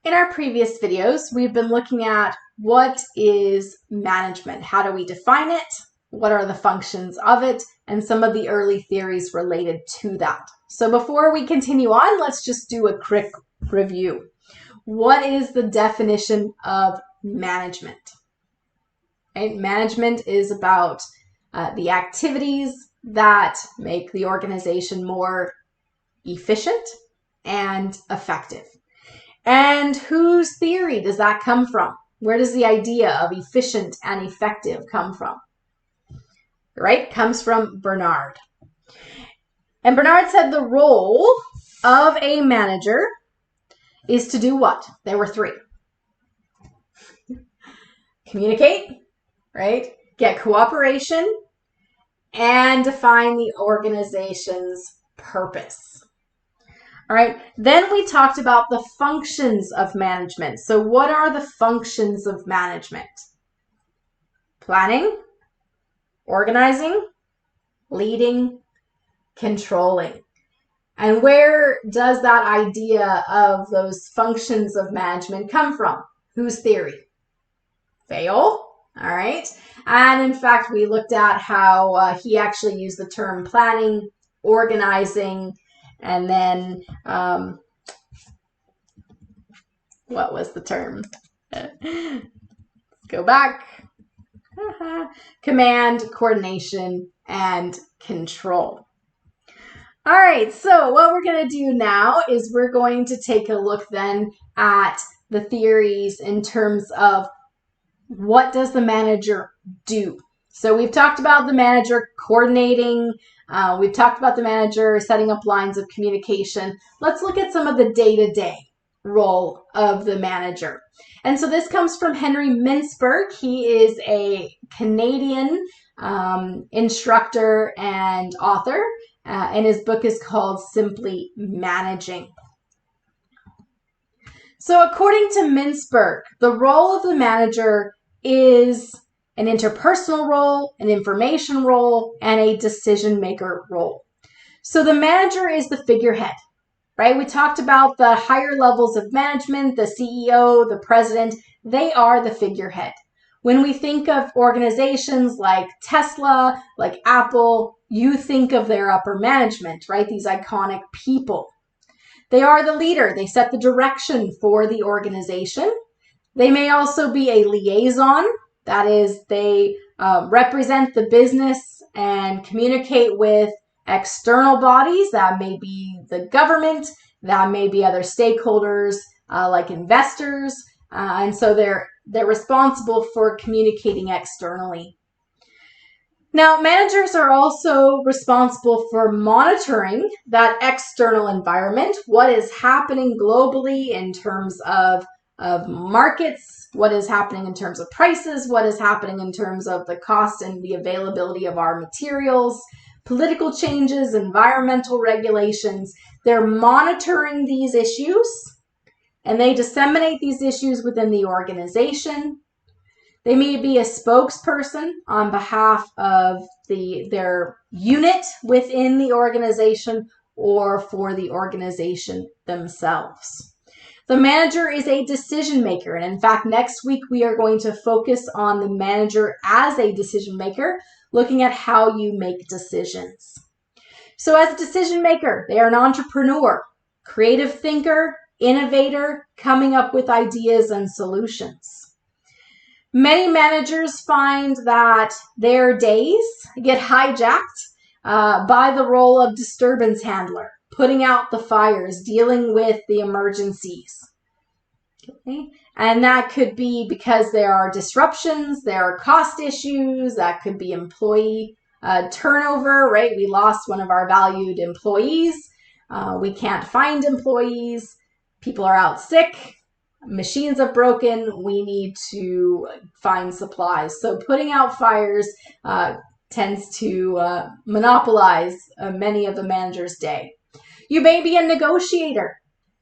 In our previous videos, we've been looking at what is management, how do we define it, what are the functions of it, and some of the early theories related to that. So before we continue on, let's just do a quick review. What is the definition of management? Right? Management is about the activities that make the organization more efficient and effective. And whose theory does that come from? Where does the idea of efficient and effective come from? Right? Comes from Bernard. And Bernard said the role of a manager is to do what? There were three. Communicate, right? Get cooperation, and define the organization's purpose. All right, then we talked about the functions of management. So what are the functions of management? Planning, organizing, leading, controlling. And where does that idea of those functions of management come from? Whose theory? Fayol, all right. And in fact, we looked at how he actually used the term planning, organizing, and then, what was the term? Let's go back. Command, coordination, and control. All right, so what we're going to do now is we're going to take a look then at the theories in terms of what does the manager do. So we've talked about the manager coordinating. We've talked about the manager setting up lines of communication. Let's look at some of the day-to-day role of the manager. And so this comes from Henry Mintzberg. He is a Canadian instructor and author, and his book is called Simply Managing. So according to Mintzberg, the role of the manager is an interpersonal role, an information role, and a decision maker role. So the manager is the figurehead, right? We talked about the higher levels of management, the CEO, the president, they are the figurehead. When we think of organizations like Tesla, like Apple, you think of their upper management, right? These iconic people. They are the leader. They set the direction for the organization. They may also be a liaison. That is, they represent the business and communicate with external bodies. That may be the government. That may be other stakeholders like investors. And so they're responsible for communicating externally. Now, managers are also responsible for monitoring that external environment, what is happening globally in terms of markets, what is happening in terms of prices, what is happening in terms of the cost and the availability of our materials, political changes, environmental regulations. They're monitoring these issues, and they disseminate these issues within the organization. They may be a spokesperson on behalf of their unit within the organization or for the organization themselves. The manager is a decision maker, and in fact, next week we are going to focus on the manager as a decision maker, looking at how you make decisions. So as a decision maker, they are an entrepreneur, creative thinker, innovator, coming up with ideas and solutions. Many managers find that their days get hijacked by the role of disturbance handler, putting out the fires, dealing with the emergencies. Okay? And that could be because there are disruptions, there are cost issues, that could be employee turnover, right? We lost one of our valued employees. We can't find employees. People are out sick. Machines have broken. We need to find supplies. So putting out fires tends to monopolize many of the manager's day. You may be a negotiator,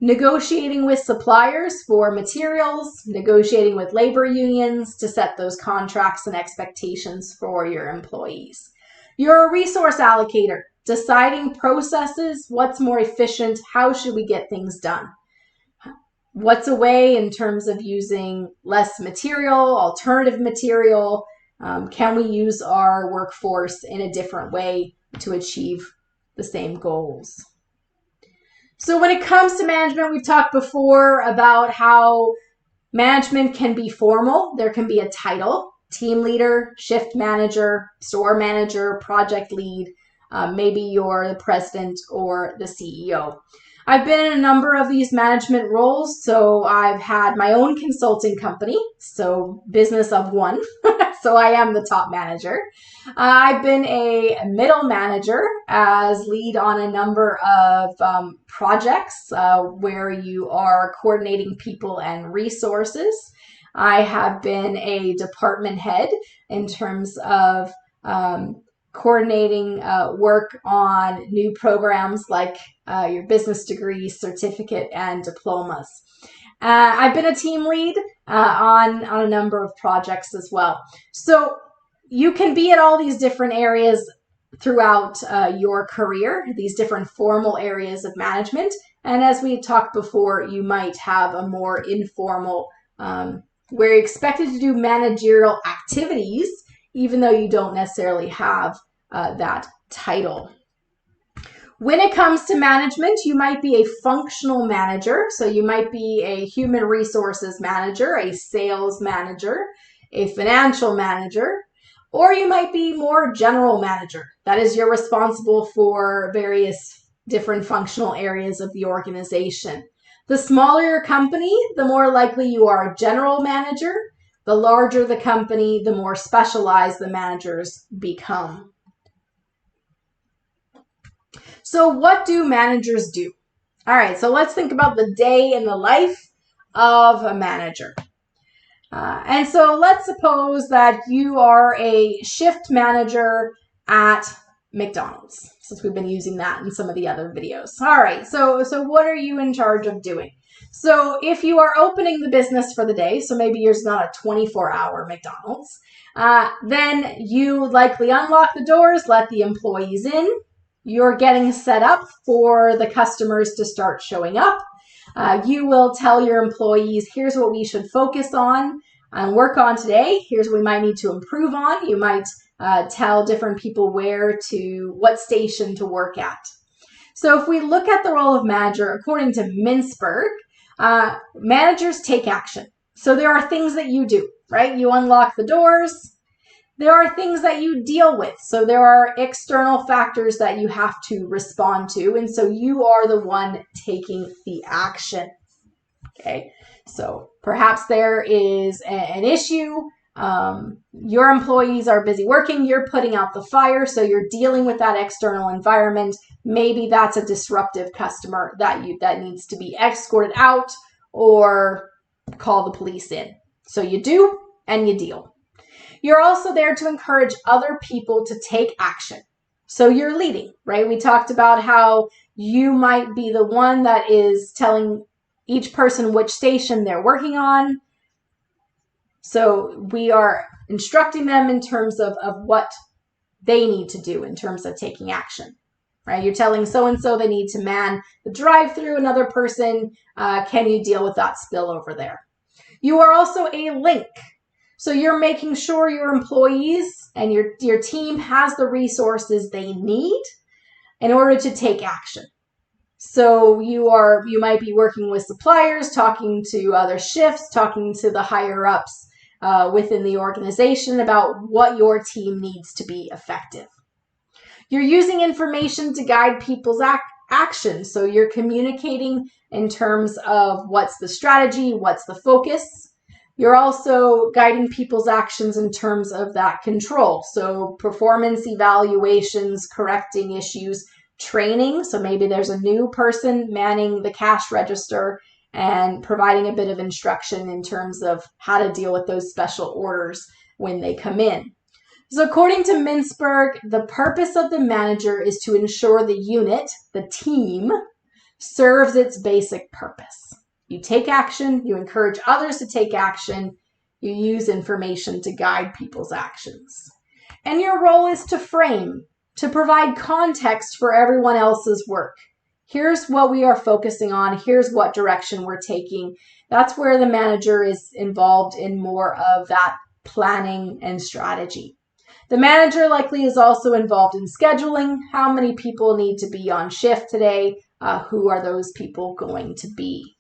negotiating with suppliers for materials, negotiating with labor unions to set those contracts and expectations for your employees. You're a resource allocator, deciding processes, what's more efficient, how should we get things done. What's a way in terms of using less material, alternative material? Can we use our workforce in a different way to achieve the same goals? So when it comes to management, we've talked before about how management can be formal. There can be a title: team leader, shift manager, store manager, project lead. Maybe you're the president or the CEO. I've been in a number of these management roles. So I've had my own consulting company, so business of one. So I am the top manager. I've been a middle manager as lead on a number of projects where you are coordinating people and resources. I have been a department head in terms of coordinating work on new programs like your business degree, certificate, and diplomas. I've been a team lead on a number of projects as well. So you can be at all these different areas throughout your career, these different formal areas of management. And as we talked before, you might have a more informal, where you're expected to do managerial activities, even though you don't necessarily have that title. When it comes to management, you might be a functional manager. So you might be a human resources manager, a sales manager, a financial manager, or you might be more general manager. That is, you're responsible for various different functional areas of the organization. The smaller your company, the more likely you are a general manager. The larger the company, the more specialized the managers become. So what do managers do? All right, so let's think about the day in the life of a manager. And so let's suppose that you are a shift manager at McDonald's, since we've been using that in some of the other videos. All right, so what are you in charge of doing? So if you are opening the business for the day, so maybe yours is not a 24-hour McDonald's, then you likely unlock the doors, let the employees in. You're getting set up for the customers to start showing up. You will tell your employees, here's what we should focus on and work on today. Here's what we might need to improve on. You might tell different people what station to work at. So if we look at the role of manager, according to Mintzberg, managers take action. So there are things that you do, right? You unlock the doors. There are things that you deal with. So there are external factors that you have to respond to. And so you are the one taking the action. Okay. So perhaps there is an issue. Your employees are busy working. You're putting out the fire. So you're dealing with that external environment. Maybe that's a disruptive customer that needs to be escorted out or call the police in. So you do and you deal. You're also there to encourage other people to take action. So you're leading, right? We talked about how you might be the one that is telling each person which station they're working on. So we are instructing them in terms of what they need to do in terms of taking action, right? You're telling so-and-so they need to man the drive-through, another person, can you deal with that spill over there? You are also a link. So you're making sure your employees and your team has the resources they need in order to take action. So you might be working with suppliers, talking to other shifts, talking to the higher ups within the organization about what your team needs to be effective. You're using information to guide people's actions. So you're communicating in terms of what's the strategy, what's the focus. You're also guiding people's actions in terms of that control. So performance evaluations, correcting issues, training. So maybe there's a new person manning the cash register and providing a bit of instruction in terms of how to deal with those special orders when they come in. So according to Mintzberg, the purpose of the manager is to ensure the unit, the team, serves its basic purpose. You take action, you encourage others to take action, you use information to guide people's actions. And your role is to frame, to provide context for everyone else's work. Here's what we are focusing on. Here's what direction we're taking. That's where the manager is involved in more of that planning and strategy. The manager likely is also involved in scheduling. How many people need to be on shift today? Who are those people going to be?